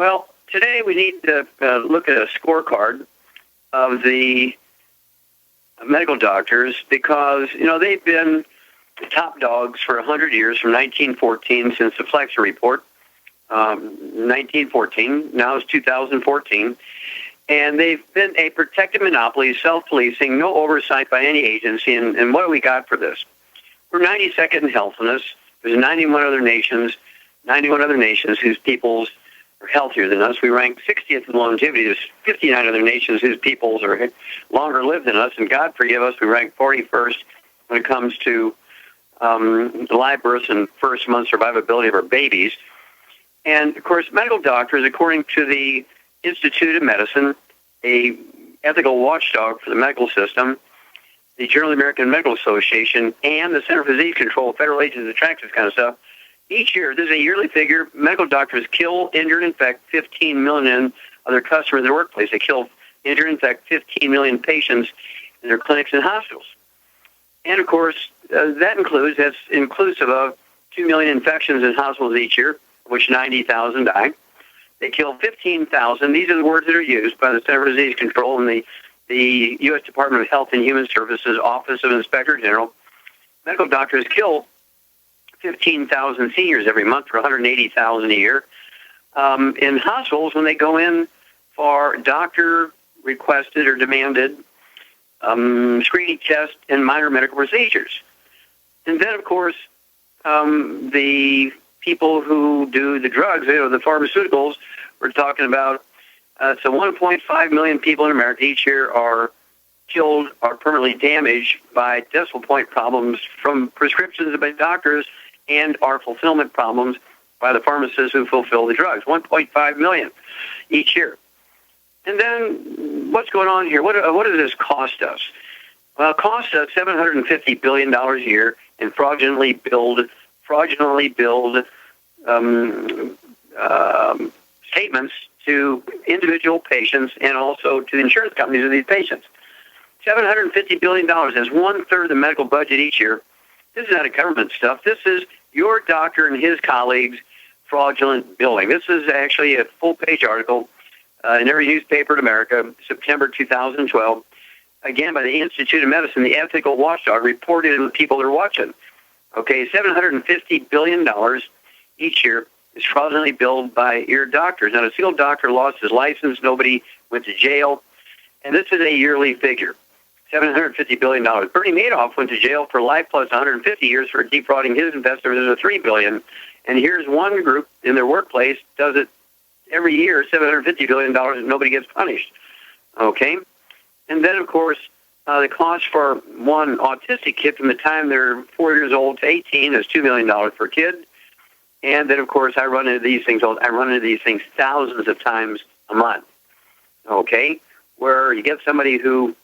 Well, today we need to look at a scorecard of the medical doctors because, they've been the top dogs for 100 years from 1914 since the Flex report, 1914. Now it's 2014. And they've been a protected monopoly, self-policing, no oversight by any agency. And what do we got for this? We're 92nd in healthiness. There's 91 other nations whose peoples are healthier than us. We rank 60th in longevity. There's 59 other nations whose peoples are longer lived than us. And God forgive us, we rank 41st when it comes to live births and first month survivability of our babies. And, of course, medical doctors, according to the Institute of Medicine, a ethical watchdog for the medical system, the Journal of the American Medical Association, and the Center for Disease Control, federal agencies that track this kind of stuff, each year, there's a yearly figure, medical doctors kill, injure, and infect 15 million of their customers in their workplace. They kill, injure, and infect 15 million patients in their clinics and hospitals. And, of course, that's inclusive of 2 million infections in hospitals each year, of which 90,000 die. They kill 15,000. These are the words that are used by the Center for Disease Control and the U.S. Department of Health and Human Services Office of Inspector General. Medical doctors kill 15,000 seniors every month for 180,000 a year. In hospitals, when they go in for doctor-requested or demanded screening tests and minor medical procedures. And then, of course, the people who do the drugs, the pharmaceuticals, we're talking about, so 1.5 million people in America each year are killed or permanently damaged by decimal point problems from prescriptions by doctors and our fulfillment problems by the pharmacists who fulfill the drugs. 1.5 million each year. And then what's going on here? What does this cost us? Well, it costs us $750 billion a year in fraudulently billed statements to individual patients and also to the insurance companies of these patients. $750 billion is one-third of the medical budget each year. This is not a government stuff. This is your doctor and his colleagues' fraudulent billing. This is actually a full-page article in every newspaper in America, September 2012, again by the Institute of Medicine, the ethical watchdog, reported to the people that are watching. Okay, $750 billion each year is fraudulently billed by your doctors. Not a single doctor lost his license. Nobody went to jail. And this is a yearly figure, $750 billion. Bernie Madoff went to jail for life plus 150 years for defrauding his investors of $3 billion. And here's one group in their workplace does it every year, $750 billion, and nobody gets punished. Okay? And then, of course, the cost for one autistic kid from the time they're 4 years old to 18 is $2 million per kid. And then, of course, I run into these things thousands of times a month. Okay? Where you get somebody who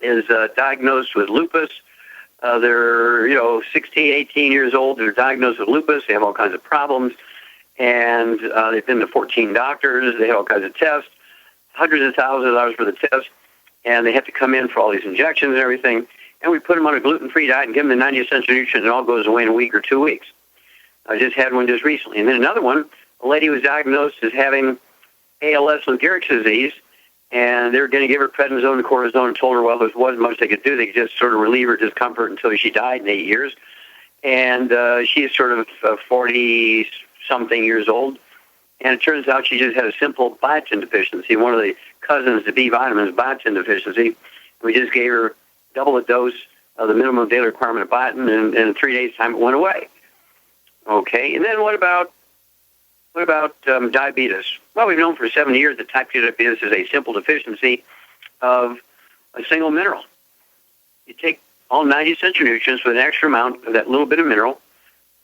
is diagnosed with lupus. They're, 16, 18 years old. They're diagnosed with lupus. They have all kinds of problems. And they've been to 14 doctors. They have all kinds of tests, hundreds of thousands of dollars for the tests. And they have to come in for all these injections and everything. And we put them on a gluten-free diet and give them the 90 essential nutrients, and it all goes away in a week or 2 weeks. I just had one just recently. And then another one, a lady was diagnosed as having ALS, Lou Gehrig's disease, and they were going to give her prednisone and cortisone and told her, well, there wasn't much they could do. They could just sort of relieve her discomfort until she died in 8 years. And she's sort of 40-something years old. And it turns out she just had a simple biotin deficiency, one of the cousins to B vitamins, biotin deficiency. We just gave her double the dose of the minimum daily requirement of biotin, and in 3 days' time it went away. Okay, and then what about diabetes? Well, we've known for 70 years that type 2 diabetes is a simple deficiency of a single mineral. You take all 90 essential nutrients with an extra amount of that little bit of mineral,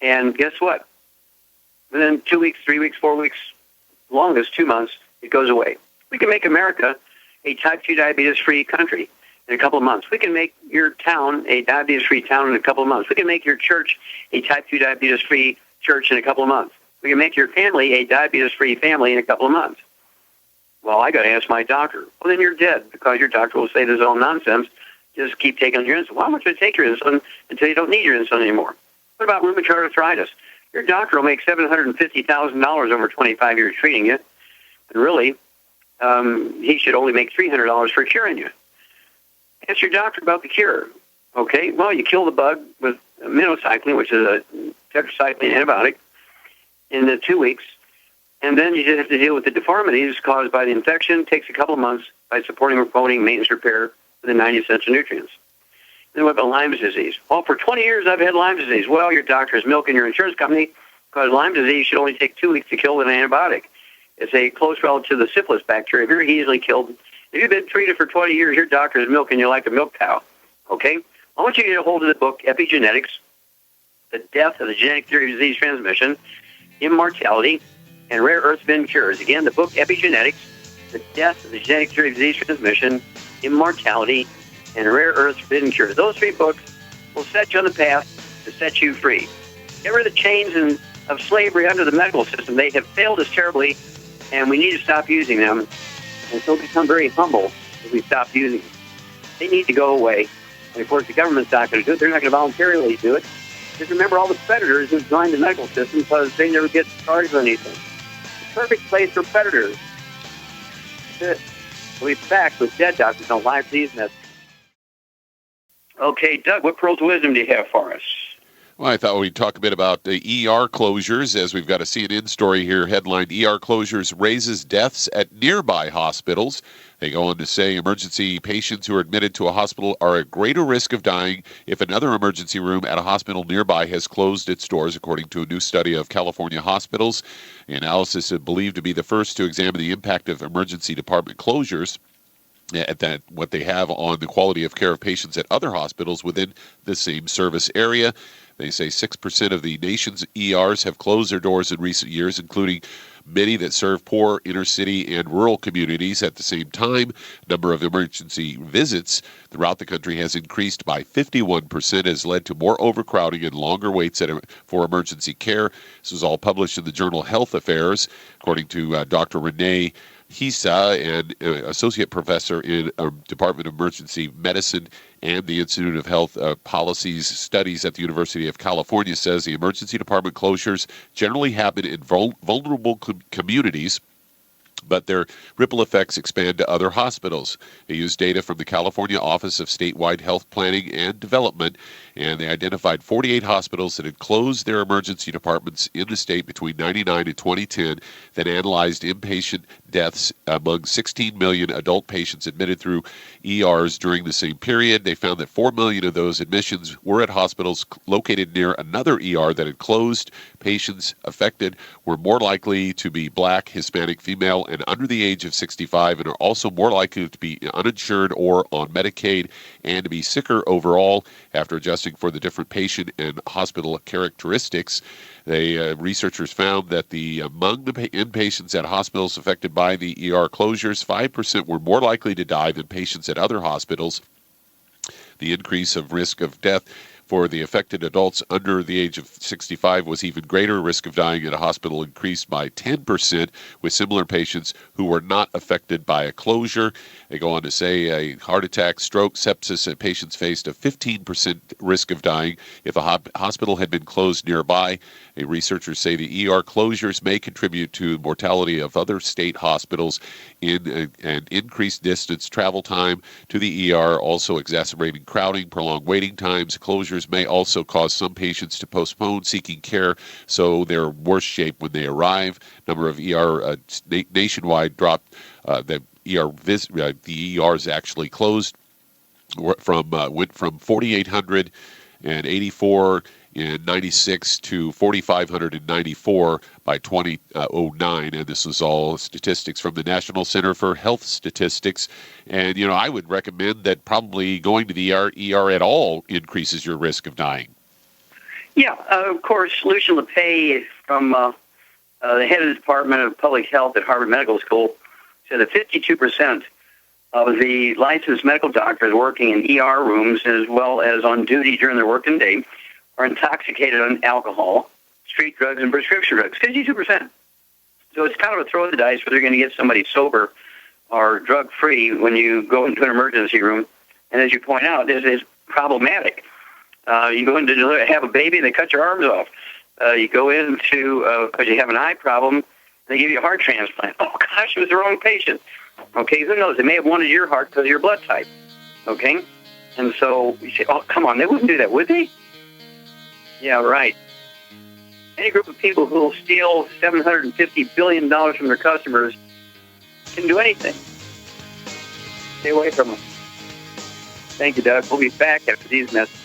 and guess what? Within 2 weeks, 3 weeks, 4 weeks, longest 2 months, it goes away. We can make America a type 2 diabetes-free country in a couple of months. We can make your town a diabetes-free town in a couple of months. We can make your church a type 2 diabetes-free church in a couple of months. We can make your family a diabetes-free family in a couple of months. Well, I got to ask my doctor. Well, then you're dead, because your doctor will say this is all nonsense. Just keep taking your insulin. Well, how much would you take your insulin until you don't need your insulin anymore? What about rheumatoid arthritis? Your doctor will make $750,000 over 25 years treating you. And really, he should only make $300 for curing you. Ask your doctor about the cure. Okay, well, you kill the bug with minocycline, which is a tetracycline antibiotic, in 2 weeks. And then you just have to deal with the deformities caused by the infection. It takes a couple of months by supporting or promoting maintenance repair for the 90 essential nutrients. Then what about Lyme disease? Well, for 20 years I've had Lyme disease. Well, your doctor is milking your insurance company because Lyme disease should only take 2 weeks to kill with an antibiotic. It's a close relative to the syphilis bacteria, very easily killed. If you've been treated for 20 years, your doctor is milking you like a milk cow. Okay? I want you to get a hold of the book, Epigenetics, The Death of the Genetic Theory of Disease Transmission, Immortality, and Rare Earth Bin Cures. Again, the book, Epigenetics, The Death of the Genetic Theory of Disease Transmission, Immortality, and Rare Earth Bin Cures. Those 3 books will set you on the path to set you free. Get rid of the chains of slavery under the medical system. They have failed us terribly, and we need to stop using them, and so become very humble if we stop using them. They need to go away. And, of course, the government's not going to do it. They're not going to voluntarily do it. Just remember all the predators who joined the medical system because they never get charged with anything. The perfect place for predators. That's it. We'll be back with Dead Doctors on Live Disease Net. Okay, Doug, what pearls of wisdom do you have for us? Well, I thought we'd talk a bit about the ER closures, as we've got a CNN story here headlined, ER closures raises deaths at nearby hospitals. They go on to say emergency patients who are admitted to a hospital are at greater risk of dying if another emergency room at a hospital nearby has closed its doors, according to a new study of California hospitals. The analysis is believed to be the first to examine the impact of emergency department closures at that what they have on the quality of care of patients at other hospitals within the same service area. They say 6% of the nation's ERs have closed their doors in recent years, including many that serve poor inner city and rural communities. At the same time, number of emergency visits throughout the country has increased by 51%, has led to more overcrowding and longer waits for emergency care. This was all published in the journal Health Affairs, according to Dr. Renee Hisa, and associate professor in Department of Emergency Medicine and the Institute of Health Policies Studies at the University of California, says the emergency department closures generally happen in vulnerable communities, but their ripple effects expand to other hospitals. They used data from the California Office of Statewide Health Planning and Development, and they identified 48 hospitals that had closed their emergency departments in the state between 1999 and 2010, that analyzed inpatient deaths among 16 million adult patients admitted through ERs during the same period. They found that 4 million of those admissions were at hospitals located near another ER that had closed. Patients affected were more likely to be Black, Hispanic, female, and under the age of 65, and are also more likely to be uninsured or on Medicaid, and to be sicker overall after adjusting for the different patient and hospital characteristics. Researchers found that among the inpatients at hospitals affected by the ER closures, 5% were more likely to die than patients at other hospitals. The increase of risk of death for the affected adults under the age of 65 was even greater. Risk of dying at a hospital increased by 10%, with similar patients who were not affected by a closure. They go on to say a heart attack, stroke, sepsis, and patients faced a 15% risk of dying if a hospital had been closed nearby. Researchers say the ER closures may contribute to mortality of other state hospitals in an increased distance travel time to the ER, also exacerbating crowding, prolonged waiting times. Closures may also cause some patients to postpone seeking care, so they're in worse shape when they arrive. Number of ER nationwide dropped. The ERs actually closed went from 4,884 in 96 to 4,594 by 2009, and this was all statistics from the National Center for Health Statistics. And I would recommend that probably going to the ER at all increases your risk of dying. Yeah, of course, Lucian LePay from the head of the Department of Public Health at Harvard Medical School said that 52% of the licensed medical doctors working in ER rooms, as well as on duty during their working day, are intoxicated on alcohol, street drugs, and prescription drugs. 52%. So it's kind of a throw of the dice whether you're going to get somebody sober or drug-free when you go into an emergency room. And as you point out, it is problematic. You go in to have a baby, and they cut your arms off. You go into, because you have an eye problem, They give you a heart transplant. Oh, gosh, it was the wrong patient. Okay, who knows? They may have wanted your heart because of your blood type. Okay? And so you say, oh, come on, they wouldn't do that, would they? Yeah, right. Any group of people who will steal $750 billion from their customers can do anything. Stay away from them. Thank you, Doug. We'll be back after these messages.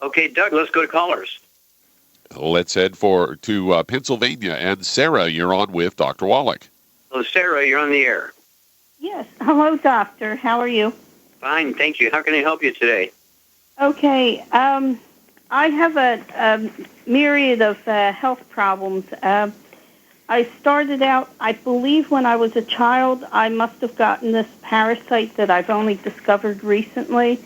Okay, Doug, let's go to callers. Let's head to Pennsylvania. And Sarah, you're on with Dr. Wallach. Hello, Sarah, you're on the air. Yes. Hello, doctor. How are you? Fine, thank you. How can I help you today? Okay. I have a myriad of health problems. I started out, I believe when I was a child, I must have gotten this parasite that I've only discovered recently.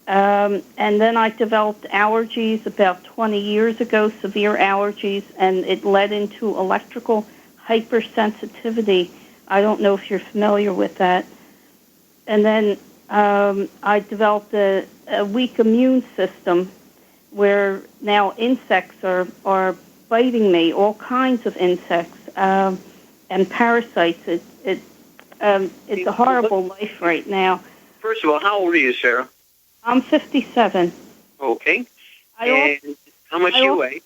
And then I developed allergies about 20 years ago, severe allergies, and it led into electrical hypersensitivity. I don't know if you're familiar with that. And then I developed a weak immune system where now insects are biting me, all kinds of insects and parasites. It's a horrible life right now. First of all, how old are you, Sarah? I'm 57. Okay. And how much do you weigh?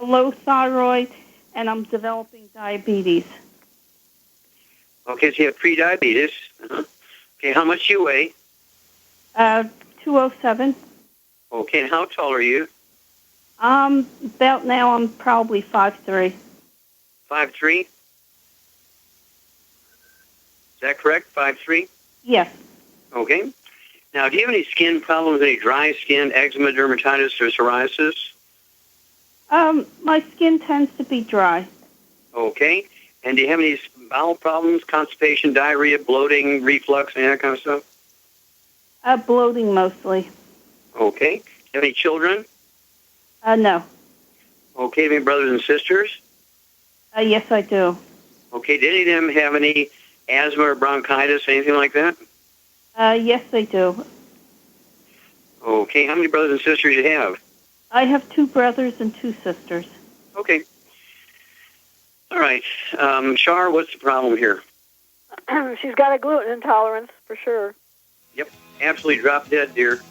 Low thyroid, and I'm developing diabetes. Okay, so you have pre-diabetes. Uh-huh. Okay, how much do you weigh? 207. Okay, and how tall are you? About now I'm probably 5'3". 5'3"? Is that correct, 5'3"? Yes. Okay. Now, do you have any skin problems, any dry skin, eczema, dermatitis, or psoriasis? My skin tends to be dry. Okay. And do you have any bowel problems, constipation, diarrhea, bloating, reflux, any of that kind of stuff? Bloating mostly. Okay. Do you have any children? No. Okay. Do you have any brothers and sisters? Yes, I do. Okay. Did any of them have any asthma or bronchitis, anything like that? Yes, they do. Okay. How many brothers and sisters do you have? I have 2 brothers and 2 sisters. Okay. All right. Shar, what's the problem here? She's got a gluten intolerance, for sure. Yep. Absolutely drop dead, dear.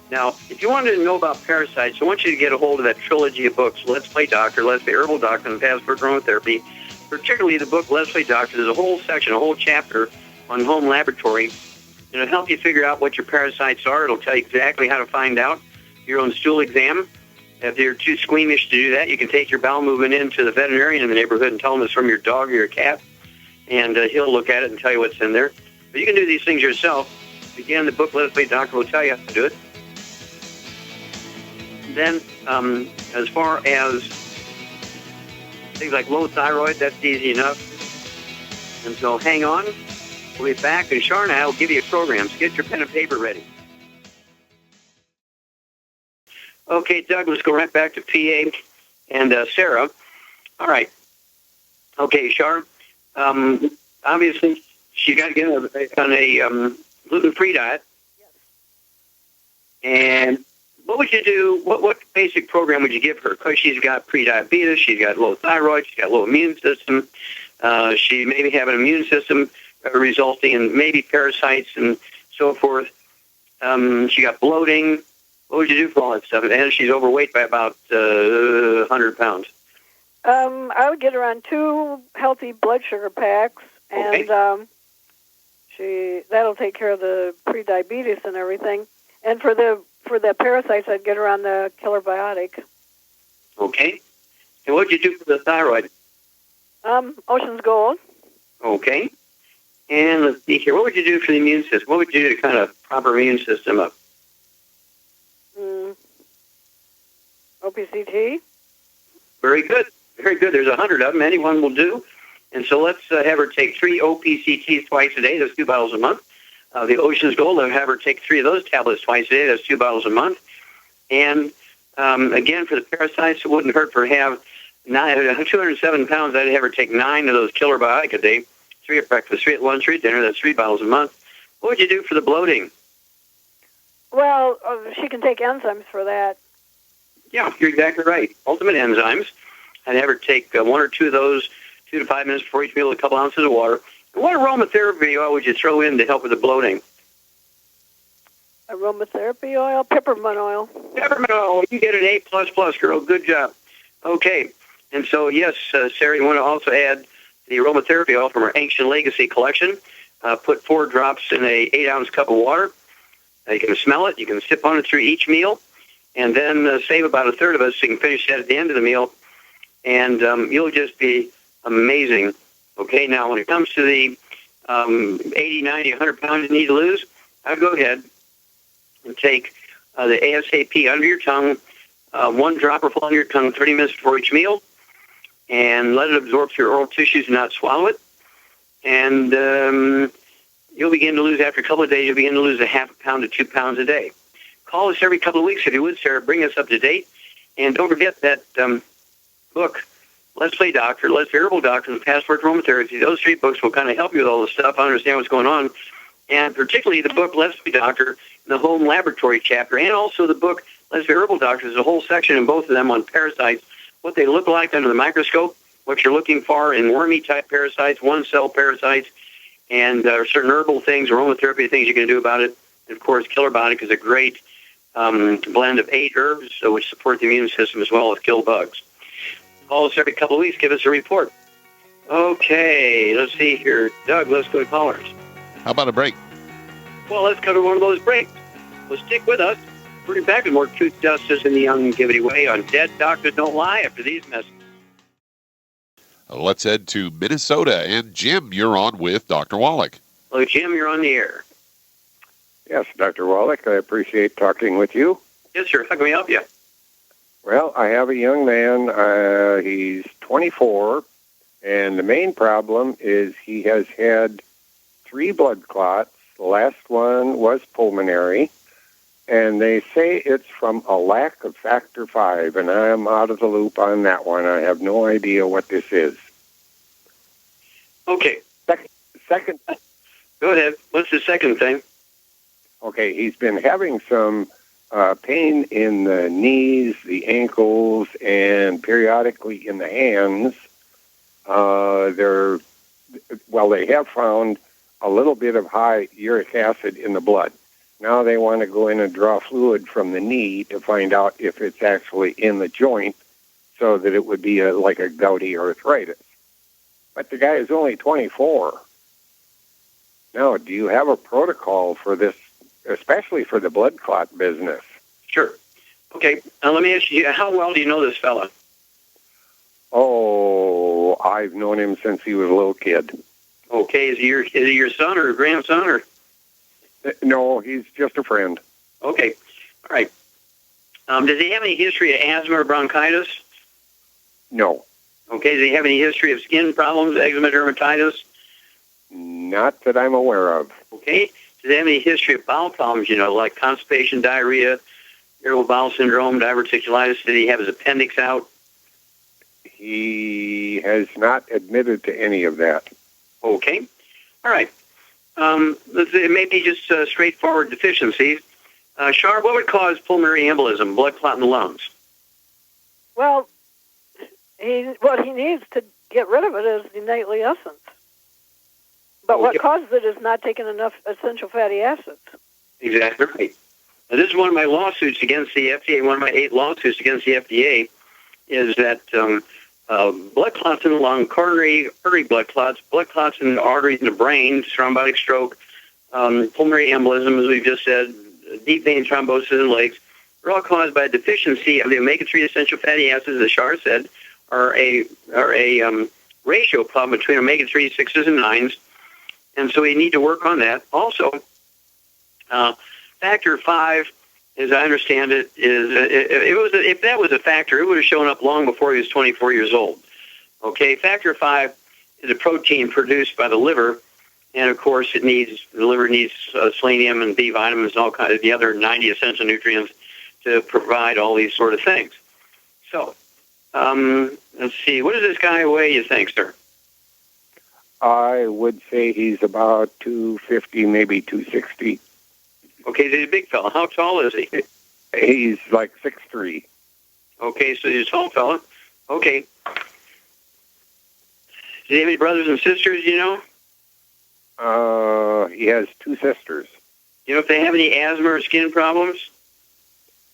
Now, if you wanted to know about parasites, I want you to get a hold of that trilogy of books, Let's Play Doctor, Let's Play Herbal Doctor, and Passport Aromatherapy. Particularly the book Let's Play Doctor. There's a whole section, a whole chapter on home laboratory. It'll help you figure out what your parasites are. It'll tell you exactly how to find out your own stool exam. If you're too squeamish to do that, you can take your bowel movement into the veterinarian in the neighborhood and tell him it's from your dog or your cat, and he'll look at it and tell you what's in there. But you can do these things yourself. Again, the book Let's Play Doctor will tell you how to do it. Then, as far as things like low thyroid, that's easy enough. And so hang on. We'll be back, and Shar and I will give you a program. So get your pen and paper ready. Okay, Doug, let's go right back to PA and Sarah. All right. Okay, Shar. Obviously, she got to get on a gluten-free diet. Yes. And what would you do? What basic program would you give her? Because she's got pre-diabetes, she's got low thyroid, she's got low immune system. She maybe have an immune system resulting in maybe parasites and so forth. She got bloating. What would you do for all that stuff? And she's overweight by about 100 pounds. I would get her on 2 healthy blood sugar packs, and that'll take care of the pre-diabetes and everything. And for the parasites, I'd get her on the killer biotic. Okay. And what would you do for the thyroid? Ocean's Gold. Okay. And let's see here. What would you do for the immune system? What would you do to kind of proper immune system up? OPCT. Very good. Very good. There's 100 of them. Anyone will do. And so let's have her take 3 OPCTs twice a day. That's 2 bottles a month. The Ocean's Gold, I'll have her take 3 of those tablets twice a day. That's 2 bottles a month. And again, for the parasites, it wouldn't hurt for her to have 207 pounds. I'd have her take 9 of those killer biotic a day. 3 at breakfast, 3 at lunch, 3 at dinner. That's 3 bottles a month. What would you do for the bloating? Well, she can take enzymes for that. Yeah, you're exactly right. Ultimate enzymes. I'd have her take 1 or 2 of those, 2 to 5 minutes before each meal, a couple ounces of water. And what aromatherapy oil would you throw in to help with the bloating? Aromatherapy oil, peppermint oil. Peppermint oil, you get an A++, girl. Good job. Okay. And so, yes, Sarah, you want to also add the aromatherapy oil from our Ancient Legacy collection. Put 4 drops in a 8-ounce cup of water. You can smell it. You can sip on it through each meal. And then save about a third of it so you can finish that at the end of the meal. And you'll just be amazing. Okay, now when it comes to the 80, 90, 100 pounds you need to lose, I'd go ahead and take the ASAP under your tongue, 1 drop or full under your tongue 30 minutes before each meal, and let it absorb through your oral tissues and not swallow it. And you'll begin to lose, after a couple of days, you'll begin to lose a half a pound to 2 pounds a day. Call us every couple of weeks if you would, Sarah. Bring us up to date. And don't forget that book, Let's Play Doctor, Let's Variable Doctor, and Passport to Aromatherapy. Those 3 books will kind of help you with all this stuff, understand what's going on. And particularly the book, Let's Play Doctor, the home laboratory chapter, and also the book, Let's Variable Doctor. There's a whole section in both of them on parasites, what they look like under the microscope, what you're looking for in wormy-type parasites, one-cell parasites, and certain herbal things, aromatherapy things you can do about it. And, of course, Killer Biotic is a great blend of 8 herbs, which support the immune system as well as kill bugs. Call us every couple of weeks. Give us a report. Okay, let's see here. Doug, let's go to callers. How about a break? Well, let's cover one of those breaks. Well, stick with us. We'll be back with more Truth, Justice, and the Longevity Way on Dead Doctors Don't Lie after these messages. Let's head to Minnesota. And Jim, you're on with Dr. Wallach. Hello, Jim. You're on the air. Yes, Dr. Wallach, I appreciate talking with you. Yes, sir. How can we help you? Well, I have a young man. He's 24, and the main problem is he has had 3 blood clots. The last one was pulmonary, and they say it's from a lack of factor V, and I'm out of the loop on that one. I have no idea what this is. Okay. Second. Go ahead. What's the second thing? Okay, he's been having some pain in the knees, the ankles, and periodically in the hands. They have found a little bit of high uric acid in the blood. Now they want to go in and draw fluid from the knee to find out if it's actually in the joint so that it would be like a gouty arthritis. But the guy is only 24. Now, do you have a protocol for this, especially for the blood clot business? Sure. Okay. Now, let me ask you, how well do you know this fella? Oh, I've known him since he was a little kid. Okay. Is he your son or grandson? Or? No, he's just a friend. Okay. All right. Does he have any history of asthma or bronchitis? No. Okay. Does he have any history of skin problems, eczema, dermatitis? Not that I'm aware of. Okay. Does he have any history of bowel problems, like constipation, diarrhea, irritable bowel syndrome, diverticulitis? Did he have his appendix out? He has not admitted to any of that. Okay. All right. It may be just straightforward deficiencies. Shar, what would cause pulmonary embolism, blood clot in the lungs? Well, what he needs to get rid of it is the nightly essence. But what causes it is not taking enough essential fatty acids. Exactly right. Now, this is one of my lawsuits against the FDA. One of my 8 lawsuits against the FDA is that blood clots in the lung, coronary artery blood clots in the arteries in the brain, thrombotic stroke, pulmonary embolism, as we've just said, deep vein thrombosis in the legs, are all caused by a deficiency of the omega-3 essential fatty acids, as Shar said, are a ratio problem between omega-3, 6s, and 9s. And so we need to work on that. Also, factor V, as I understand it, if that was a factor, it would have shown up long before he was 24 years old. Okay, factor V is a protein produced by the liver, and of course, the liver needs selenium and B vitamins and all kinds of the other 90 essential nutrients to provide all these sort of things. So, let's see, what does this guy weigh, you think, sir? I would say he's about 250, maybe 260. Okay, so he's a big fella. How tall is he? He's like 6'3". Okay, so he's a tall fella. Okay. Do you have any brothers and sisters, you know? He has 2 sisters. You know if they have any asthma or skin problems?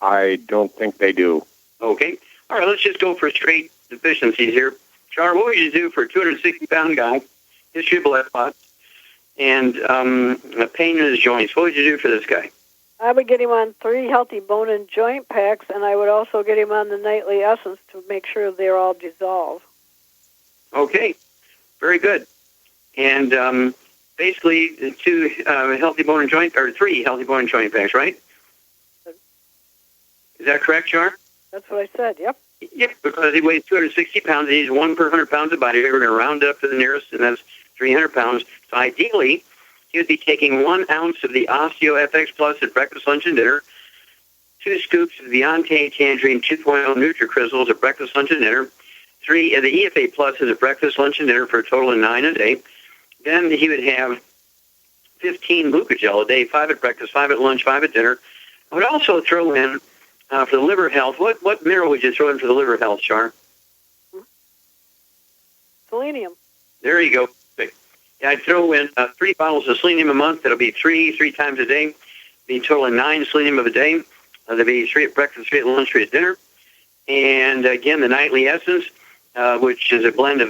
I don't think they do. Okay. All right, let's just go for straight deficiencies here. Char, what would you do for a 260-pound guy, history of blood clots, and a pain in his joints? What would you do for this guy? I would get him on 3 healthy bone and joint packs, and I would also get him on the nightly essence to make sure they're all dissolved. Okay. Very good. And basically, 2 healthy bone and joint, or 3 healthy bone and joint packs, right? Is that correct, Char? That's what I said, yep. Yep, because he weighs 260 pounds. He needs 1 per 100 pounds of body weight. We're going to round it up to the nearest, and that's 300 pounds. So ideally, he would be taking 1 ounce of the Osteo FX Plus at breakfast, lunch, and dinner, 2 scoops of the Beyonce Tangerine 2.0 NutriCrystals at breakfast, lunch, and dinner, 3 of the EFA Pluses at breakfast, lunch, and dinner for a total of 9 a day. Then he would have 15 glucogel a day, 5 at breakfast, 5 at lunch, 5 at dinner. I would also throw in, for the liver health, what mineral would you throw in for the liver health, Char? Selenium. There you go. Yeah, I'd throw in 3 bottles of selenium a month. That'll be 3 times a day. Be a total of 9 selenium of a day. There'll be 3 at breakfast, 3 at lunch, 3 at dinner. And again, the nightly essence, which is a blend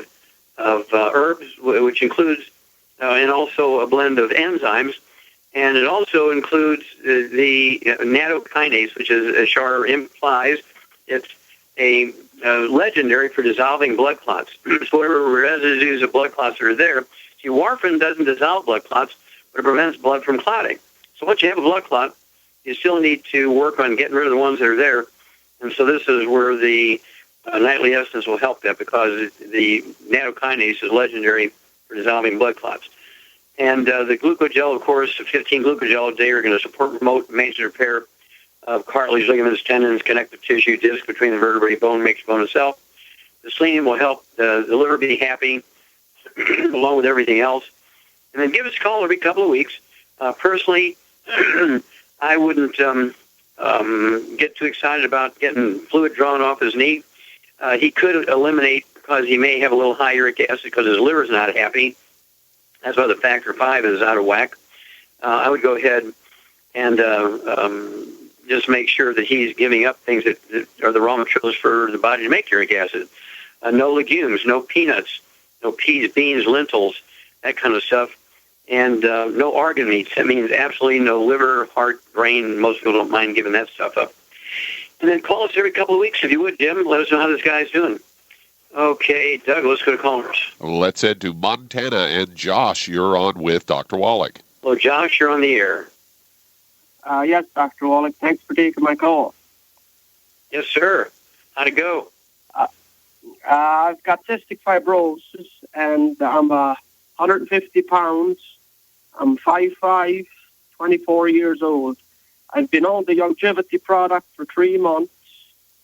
of herbs, which includes, and also a blend of enzymes. And it also includes the nattokinase, which is, as Char implies, it's a legendary for dissolving blood clots. So whatever residues of blood clots are there, see, warfarin doesn't dissolve blood clots, but it prevents blood from clotting. So once you have a blood clot, you still need to work on getting rid of the ones that are there. And so this is where the nightly essence will help that, because the nattokinase is legendary for dissolving blood clots. And the glucogel, of course, 15 glucogel a day are going to support, promote, maintenance, repair of cartilage, ligaments, tendons, connective tissue, disc between the vertebrae, bone, makes bone itself. The selenium will help the liver be happy, along with everything else. And then give us a call every couple of weeks. Personally, I wouldn't get too excited about getting fluid drawn off his knee. He could eliminate, because he may have a little high uric acid because his liver's not happy. That's why the factor 5 is out of whack. I would go ahead and just make sure that he's giving up things that are the raw materials for the body to make uric acid. No legumes, no peanuts, no peas, beans, lentils, that kind of stuff. And no organ meats. That means absolutely no liver, heart, brain. Most people don't mind giving that stuff up. And then call us every couple of weeks, if you would, Jim. Let us know how this guy's doing. Okay, Doug, let's go to callers. Let's head to Montana. And Josh, you're on with Dr. Wallach. Well, Josh, you're on the air. Yes, Dr. Wallach. Thanks for taking my call. Yes, sir. How'd it go? I've got cystic fibrosis, and I'm 150 pounds. I'm 5'5", 24 years old. I've been on the longevity product for 3 months.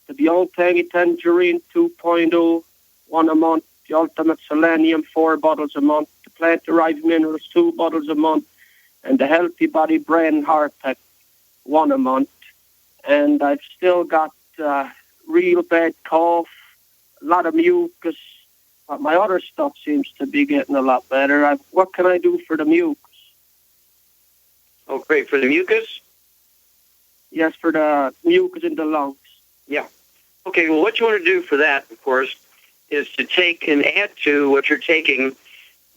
The Beyonce Tangerine 2.0, 1 a month. The Ultimate Selenium, 4 bottles a month. The plant-derived minerals, 2 bottles a month. And the Healthy Body Brain Heart Pack, 1 a month. And I've still got real bad cough, a lot of mucus. But my other stuff seems to be getting a lot better. What can I do for the mucus? Oh, great. For the mucus? Yes, for the mucus in the lungs. Yeah. Okay, well, what you want to do for that, of course, is to take and add to what you're taking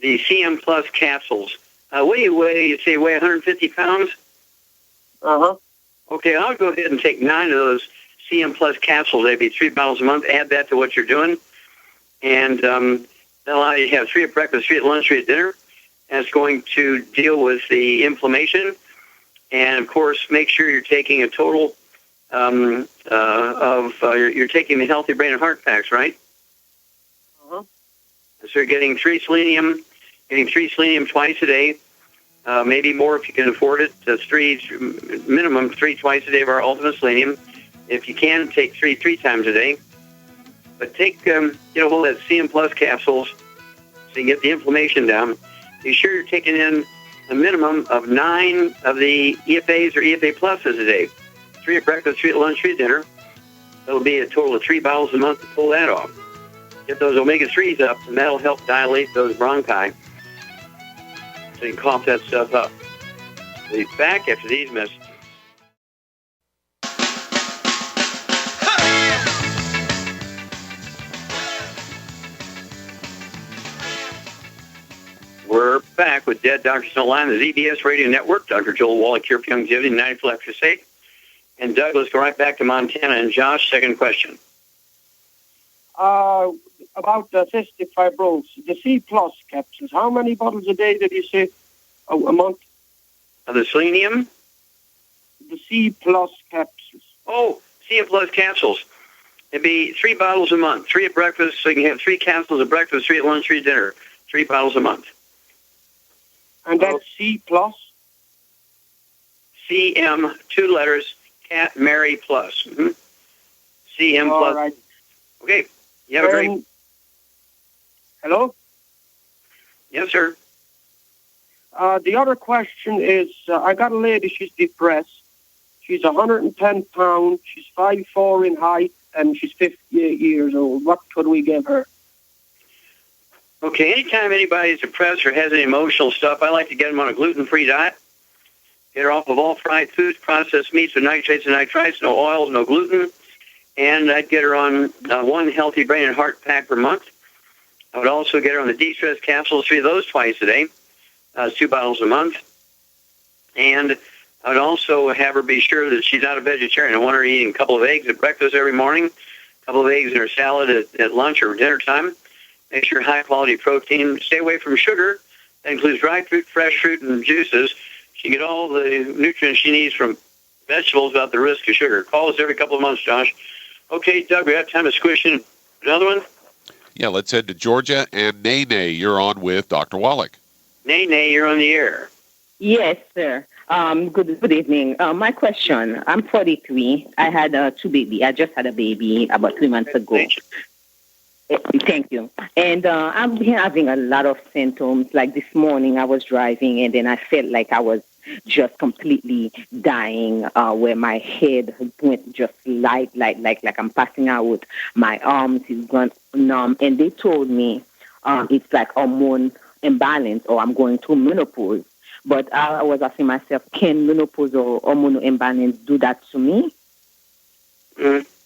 the CM Plus capsules. What do you weigh? You say weigh 150 pounds? Uh-huh. Okay, I'll go ahead and take 9 of those CM Plus capsules. They'd be 3 bottles a month. Add that to what you're doing. And that'll allow you to have 3 at breakfast, 3 at lunch, 3 at dinner. And it's going to deal with the inflammation. And, of course, make sure you're taking a total you're taking the Healthy Brain and Heart Packs, right? Uh-huh. So you're getting 3 selenium twice a day, maybe more if you can afford it. That's minimum 3 twice a day of our Ultimate Selenium. If you can, take 3 times a day. But take, hold that CM Plus capsules so you get the inflammation down. Be sure you're taking in a minimum of 9 of the EFAs or EFA Pluses a day. 3 at breakfast, 3 at lunch, 3 at dinner. That'll be a total of 3 bottles a month to pull that off. Get those omega-3s up, and that'll help dilate those bronchi so you can cough that stuff up. We'll be back after these messages. We're back with Dead Doctors Don't Lie on the ZBS Radio Network. Dr. Joel Wallach here for Longevity, 94 After Safe. And Doug, let's go right back to Montana. And Josh, second question. About the cystic fibrosis, the C+ capsules. How many bottles a day did you say a month? Of the selenium? The C+ capsules. Oh, C+ capsules. It'd be 3 bottles a month. 3 at breakfast, so you can have 3 capsules at breakfast, 3 at lunch, 3 at dinner. 3 bottles a month. And that's C+? CM, 2 letters, Cat Mary Plus. Mm-hmm. CM All Plus. right. Okay. You have a great... Hello? Yes, sir. The other question is, I got a lady, she's depressed. She's 110 pounds, she's 5'4" in height, and she's 58 years old. What could we give her? Okay, anytime anybody's depressed or has any emotional stuff, I like to get them on a gluten-free diet. Get her off of all fried foods, processed meats, with nitrates and nitrites, no oils, no gluten. And I'd get her on 1 healthy brain and heart pack per month. I would also get her on the de-stress capsules, 3 of those twice a day, 2 bottles a month. And I would also have her be sure that she's not a vegetarian. I want her eating a couple of eggs at breakfast every morning, a couple of eggs in her salad at lunch or dinner time. Make sure high-quality protein. Stay away from sugar. That includes dry fruit, fresh fruit, and juices. She can get all the nutrients she needs from vegetables without the risk of sugar. Call us every couple of months, Josh. Okay, Doug, we have time to squish in another one? Yeah, let's head to Georgia. And Nene, you're on with Dr. Wallach. Nene, you're on the air. Yes, sir. Good evening. My question, I'm 43. I had 2 babies. I just had a baby about 3 months ago. Thank you. And I've been having a lot of symptoms. Like this morning, I was driving, and then I felt like I was just completely dying, where my head went just like I'm passing out. My arms is gone numb, and they told me it's like hormone imbalance, or I'm going through menopause. But I was asking myself, can menopause or hormonal imbalance do that to me?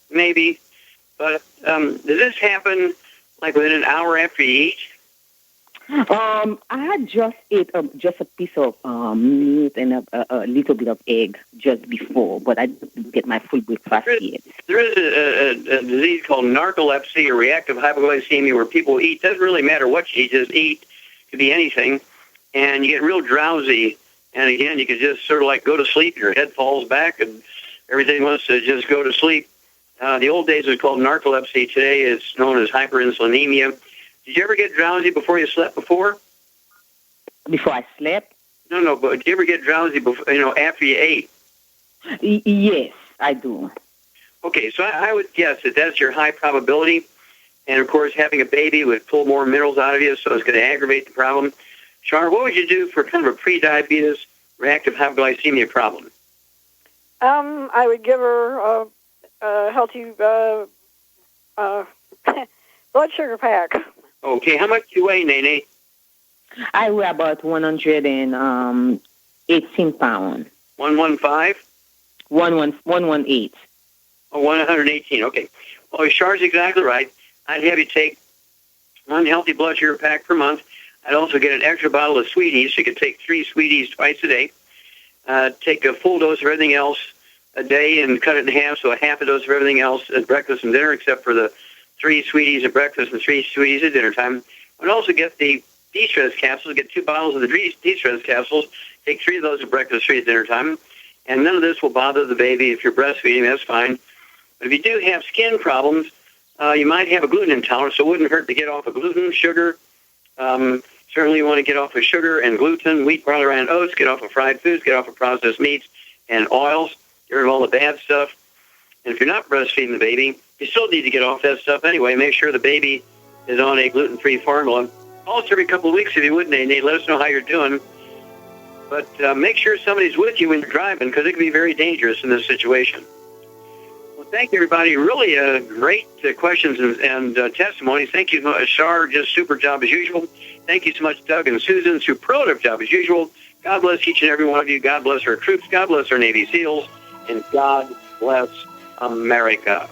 Maybe. But does this happen like within an hour after you eat? I had just ate just a piece of meat and a little bit of egg just before, but I didn't get my full breakfast yet. There is a disease called narcolepsy or reactive hypoglycemia where people eat. Doesn't really matter what you eat, just eat. It could be anything. And you get real drowsy. And again, you can just sort of like go to sleep. Your head falls back and everything wants to just go to sleep. The old days was called narcolepsy. Today it's known as hyperinsulinemia. Did you ever get drowsy before you slept before? Before I slept? No, but did you ever get drowsy before, after you ate? Yes, I do. Okay, so I would guess that that's your high probability. And, of course, having a baby would pull more minerals out of you, so it's going to aggravate the problem. Char, what would you do for kind of a pre-diabetes reactive hypoglycemia problem? I would give her a healthy blood sugar pack. Okay, how much do you weigh, Nene? I weigh about 118 pounds. 115? 118. Oh, 118, okay. Well, Char's exactly right. I'd have you take 1 healthy blood sugar pack per month. I'd also get an extra bottle of sweeties, so you could take 3 sweeties twice a day. Take a full dose of everything else a day and cut it in half, so a half a dose of everything else at breakfast and dinner, except for the 3 sweeties at breakfast and 3 sweeties at dinner time. I'd also get the de-stress capsules, get 2 bottles of the de-stress capsules, take 3 of those at breakfast, 3 at dinner time, and none of this will bother the baby. If you're breastfeeding, that's fine. But if you do have skin problems, you might have a gluten intolerance, so it wouldn't hurt to get off of gluten, sugar. Certainly you want to get off of sugar and gluten, wheat, barley, rye, and oats, get off of fried foods, get off of processed meats and oils, get rid of all the bad stuff. And if you're not breastfeeding the baby, you still need to get off that stuff anyway. Make sure the baby is on a gluten-free formula. Call us every couple of weeks if you would, Nate. Let us know how you're doing. But make sure somebody's with you when you're driving, because it can be very dangerous in this situation. Well, thank you, everybody. Really great questions and testimonies. Thank you, Shar. Just super job as usual. Thank you so much, Doug and Susan. Superlative job as usual. God bless each and every one of you. God bless our troops. God bless our Navy SEALs. And God bless America.